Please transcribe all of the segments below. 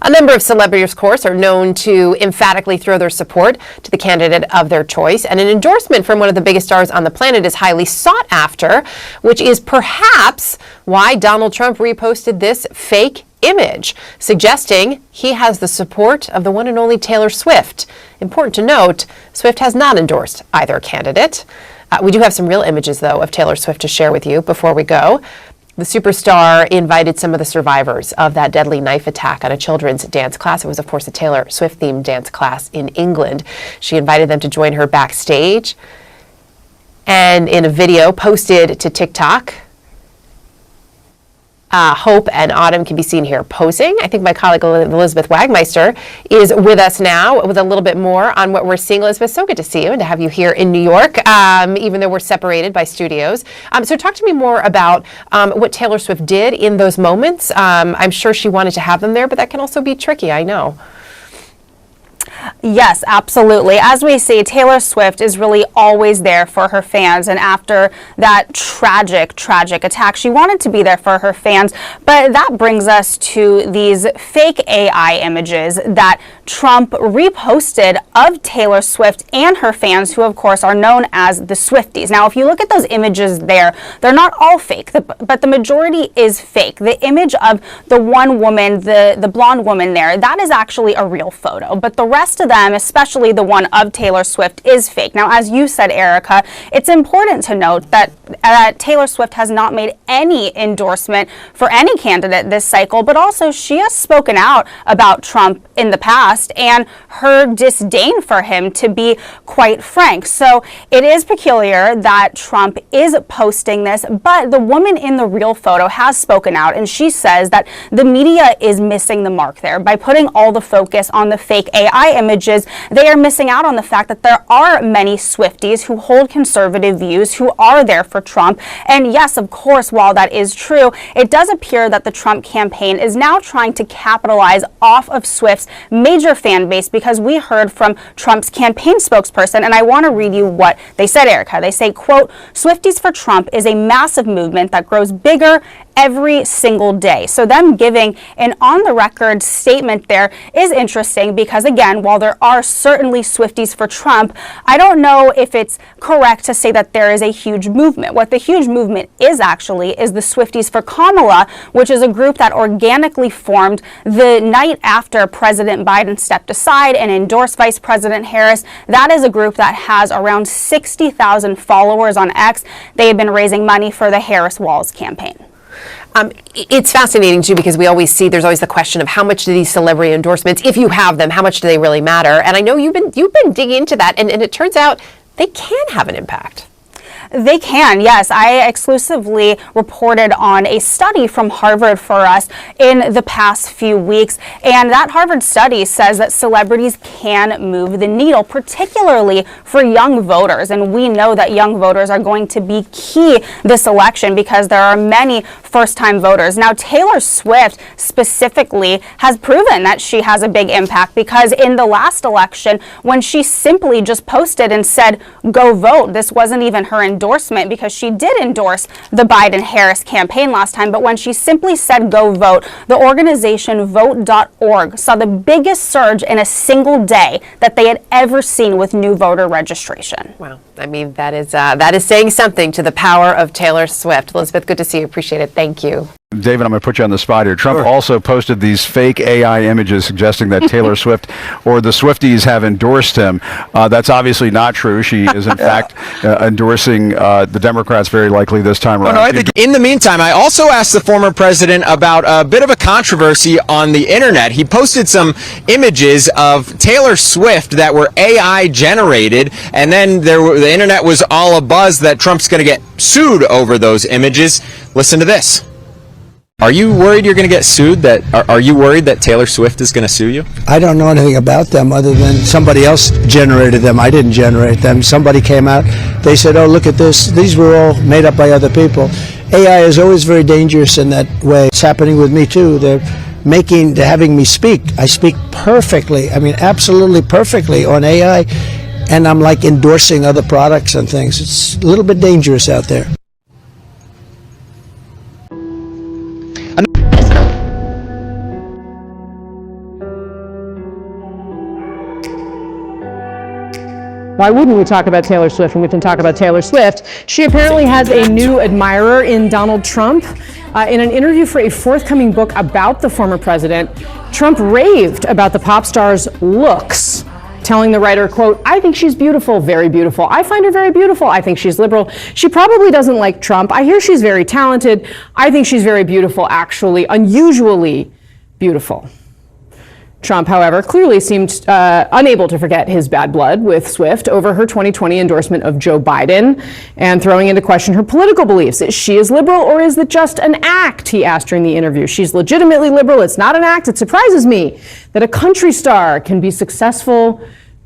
A number of celebrities, of course, are known to emphatically throw their support to the candidate of their choice, and an endorsement from one of the biggest stars on the planet is highly sought after, which is perhaps why Donald Trump reposted this fake image, suggesting he has the support of the one and only Taylor Swift. Important to note, Swift has not endorsed either candidate. We do have some real images, though, of Taylor Swift to share with you before we go. The superstar invited some of the survivors of that deadly knife attack on a children's dance class. It was, of course, a Taylor Swift-themed dance class in England. She invited them to join her backstage. And in a video posted to TikTok, Hope and Autumn can be seen here posing. I think my colleague Elizabeth Wagmeister is with us now with a little bit more on what we're seeing. Elizabeth, so good to see you and to have you here in New York, even though we're separated by studios. So talk to me more about what Taylor Swift did in those moments. I'm sure she wanted to have them there, but that can also be tricky, I know. Yes, absolutely. As we see, Taylor Swift is really always there for her fans. And after that tragic attack, she wanted to be there for her fans. But that brings us to these fake AI images that Trump reposted of Taylor Swift and her fans, who, of course, are known as the Swifties. Now, if you look at those images there, they're not all fake, but the majority is fake. The image of the one woman, the blonde woman there, that is actually a real photo. But the rest of them, especially the one of Taylor Swift, is fake. Now, as you said, Erica, it's important to note that Taylor Swift has not made any endorsement for any candidate this cycle, but also she has spoken out about Trump in the past and her disdain for him, to be quite frank. So it is peculiar that Trump is posting this, but the woman in the real photo has spoken out, and she says that the media is missing the mark there by putting all the focus on the fake AI images. They are missing out on the fact that there are many Swifties who hold conservative views, who are there for Trump. And yes, of course, while that is true, it does appear that the Trump campaign is now trying to capitalize off of Swift's major fan base, because we heard from Trump's campaign spokesperson, and I want to read you what they said, Erica. They say, quote, "Swifties for Trump is a massive movement that grows bigger every single day." So them giving an on-the-record statement there is interesting, because again, while there are certainly Swifties for Trump, I don't know if it's correct to say that there is a huge movement. What the huge movement is actually is the Swifties for Kamala, which is a group that organically formed the night after President Biden stepped aside and endorsed Vice President Harris. That is a group that has around 60,000 followers on X. They have been raising money for the Harris Walls campaign. It's fascinating, too, because we always see there's always the question of how much do these celebrity endorsements, if you have them, how much do they really matter? And I know you've been digging into that, and it turns out they can have an impact. They can, yes. I exclusively reported on a study from Harvard for us in the past few weeks, and that Harvard study says that celebrities can move the needle, particularly for young voters. And we know that young voters are going to be key this election, because there are many first-time voters. Now, Taylor Swift specifically has proven that she has a big impact, because in the last election, when she simply just posted and said, "Go vote," this wasn't even her endorsement, because she did endorse the Biden-Harris campaign last time, but when she simply said "go vote," the organization vote.org saw the biggest surge in a single day that they had ever seen with new voter registration. Wow. I mean, that is saying something to the power of Taylor Swift. Elizabeth, good to see you. Appreciate it. Thank you. David, I'm going to put you on the spot here. Trump also posted these fake AI images suggesting that Taylor Swift or the Swifties have endorsed him. That's obviously not true. She is, in fact, endorsing the Democrats very likely this time around. No, I think in the meantime, I also asked the former president about a bit of a controversy on the internet. He posted some images of Taylor Swift that were AI generated, and then the internet was all abuzz that Trump's going to get sued over those images. Listen to this. Are you worried you're going to get sued? Are you worried that Taylor Swift is going to sue you? I don't know anything about them other than somebody else generated them. I didn't generate them. Somebody came out. They said, "Oh, look at this. These were all made up by other people." AI is always very dangerous in that way. It's happening with me too. They're having me speak. I speak perfectly. I mean, absolutely perfectly on AI, and I'm like endorsing other products and things. It's a little bit dangerous out there. Why wouldn't we talk about Taylor Swift when we can talk about Taylor Swift? She apparently has a new admirer in Donald Trump. In an interview for a forthcoming book about the former president, Trump raved about the pop star's looks, telling the writer, quote, "I think she's beautiful, very beautiful. I find her very beautiful. I think she's liberal. She probably doesn't like Trump. I hear she's very talented. I think she's very beautiful, actually, unusually beautiful." Trump, however, clearly seemed unable to forget his bad blood with Swift over her 2020 endorsement of Joe Biden and throwing into question her political beliefs. Is she as liberal or is it just an act? He asked during the interview. She's legitimately liberal. It's not an act. It surprises me that a country star can be successful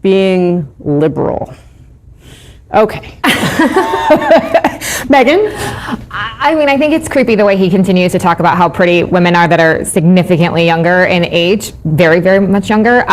being liberal. Okay. Megan? I mean, I think it's creepy the way he continues to talk about how pretty women are that are significantly younger in age, very, very much younger.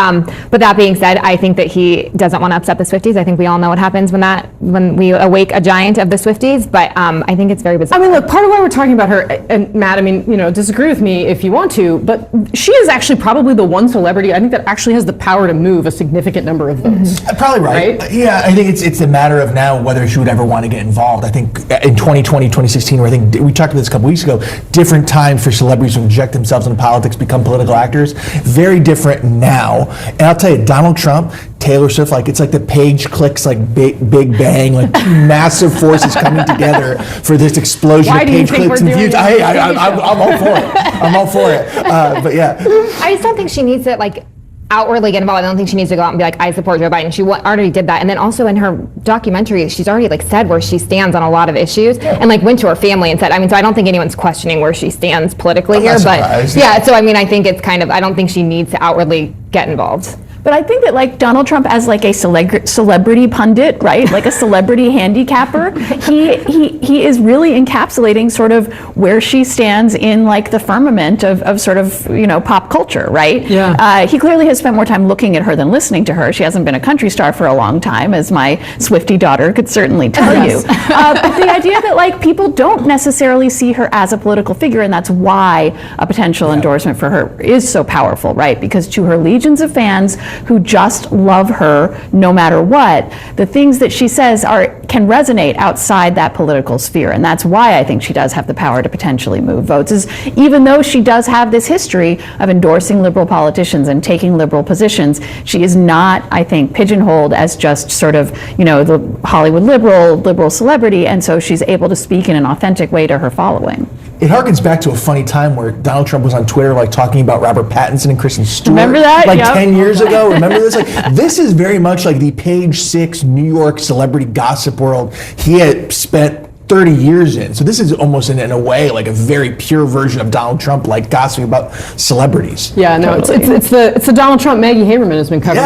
But that being said, I think that he doesn't want to upset the Swifties. I think we all know what happens when we awake a giant of the Swifties. But I think it's very bizarre. I mean, look, part of why we're talking about her, and Matt, I mean, disagree with me if you want to, but she is actually probably the one celebrity I think that actually has the power to move a significant number of votes. Probably right. Yeah, I think it's a matter of now whether she would ever want to get involved. I think in 2020, 2016, where I think we talked about this a couple weeks ago, different times for celebrities to inject themselves into politics, become political actors. Very different now. And I'll tell you, Donald Trump, Taylor Swift, it's like the page clicks, like Big Bang, like two massive forces coming together for this explosion of page clicks and views. I'm all for it. I'm all for it. But yeah. I just don't think she needs to outwardly get involved. I don't think she needs to go out and be like, I support Joe Biden. She already did that. And then also in her documentary, she's already said where she stands on a lot of issues and went to her family and said, so I don't think anyone's questioning where she stands politically here. But yeah, so I think it's I don't think she needs to outwardly get involved. But I think that Donald Trump as a celebrity pundit, right? Like a celebrity handicapper, he is really encapsulating sort of where she stands in the firmament of sort of, pop culture, right? Yeah. He clearly has spent more time looking at her than listening to her. She hasn't been a country star for a long time, as my Swiftie daughter could certainly tell you. But the idea that people don't necessarily see her as a political figure, and that's why a potential endorsement for her is so powerful, right? Because to her legions of fans who just love her no matter what, the things that she says can resonate outside that political sphere. And that's why I think she does have the power to potentially move votes, is even though she does have this history of endorsing liberal politicians and taking liberal positions, she is not, I think, pigeonholed as just sort of, the Hollywood liberal celebrity. And so she's able to speak in an authentic way to her following. It harkens back to a funny time where Donald Trump was on Twitter talking about Robert Pattinson and Kristen Stewart. Remember that? 10 years ago. Remember this? This is very much like the Page Six New York celebrity gossip world he had spent 30 years in. So this is almost in a way a very pure version of Donald Trump gossiping about celebrities. Yeah, no, totally. it's the Donald Trump Maggie Haberman has been covering.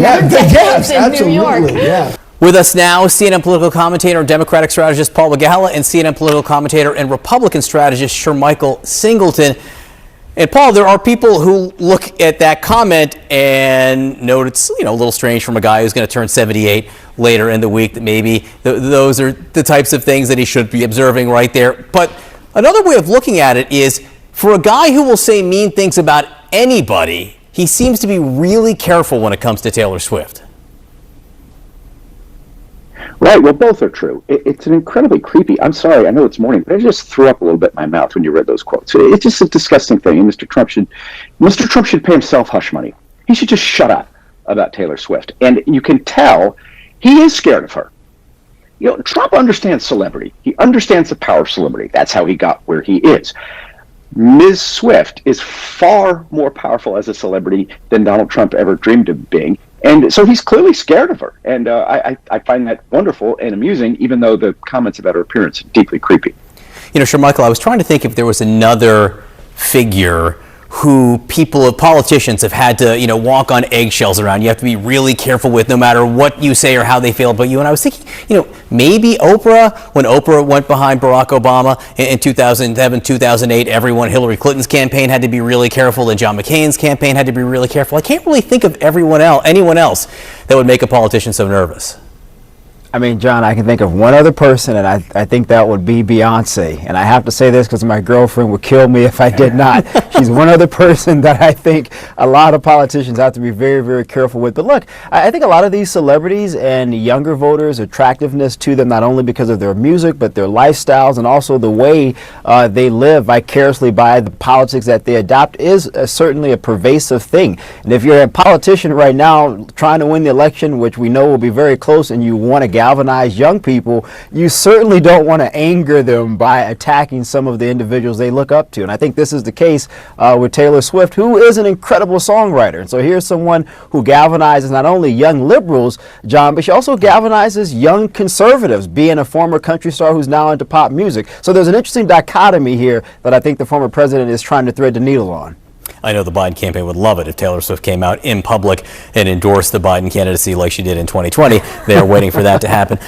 Yes, absolutely. Yeah. With us now, CNN political commentator and Democratic strategist Paul Begala and CNN political commentator and Republican strategist Shermichael Singleton. And Paul, there are people who look at that comment and note it's a little strange from a guy who's going to turn 78 later in the week, that maybe those are the types of things that he should be observing right there. But another way of looking at it is, for a guy who will say mean things about anybody, he seems to be really careful when it comes to Taylor Swift. Right. Well, both are true. It's an incredibly creepy. I'm sorry. I know it's morning, but I just threw up a little bit in my mouth when you read those quotes. It's just a disgusting thing. And Mr. Trump should pay himself hush money. He should just shut up about Taylor Swift. And you can tell he is scared of her. Trump understands celebrity. He understands the power of celebrity. That's how he got where he is. Ms. Swift is far more powerful as a celebrity than Donald Trump ever dreamed of being. And so he's clearly scared of her. And I find that wonderful and amusing, even though the comments about her appearance are deeply creepy. Shermichael, I was trying to think if there was another figure who politicians have had to, walk on eggshells around. You have to be really careful with, no matter what you say or how they feel about you. And I was thinking, maybe Oprah, when Oprah went behind Barack Obama in 2007, 2008, Hillary Clinton's campaign had to be really careful, and John McCain's campaign had to be really careful. I can't really think of anyone else that would make a politician so nervous. I mean, John, I can think of one other person, and I think that would be Beyonce. And I have to say this because my girlfriend would kill me if I did not. She's one other person that I think a lot of politicians have to be very, very careful with. But look, I think a lot of these celebrities and younger voters, attractiveness to them, not only because of their music, but their lifestyles and also the way they live vicariously by the politics that they adopt is certainly a pervasive thing. And if you're a politician right now trying to win the election, which we know will be very close, and you want to galvanize young people, you certainly don't want to anger them by attacking some of the individuals they look up to. And I think this is the case with Taylor Swift, who is an incredible songwriter. And so here's someone who galvanizes not only young liberals, John, but she also galvanizes young conservatives, being a former country star who's now into pop music. So there's an interesting dichotomy here that I think the former president is trying to thread the needle on. I know the Biden campaign would love it if Taylor Swift came out in public and endorsed the Biden candidacy like she did in 2020. They're waiting for that to happen.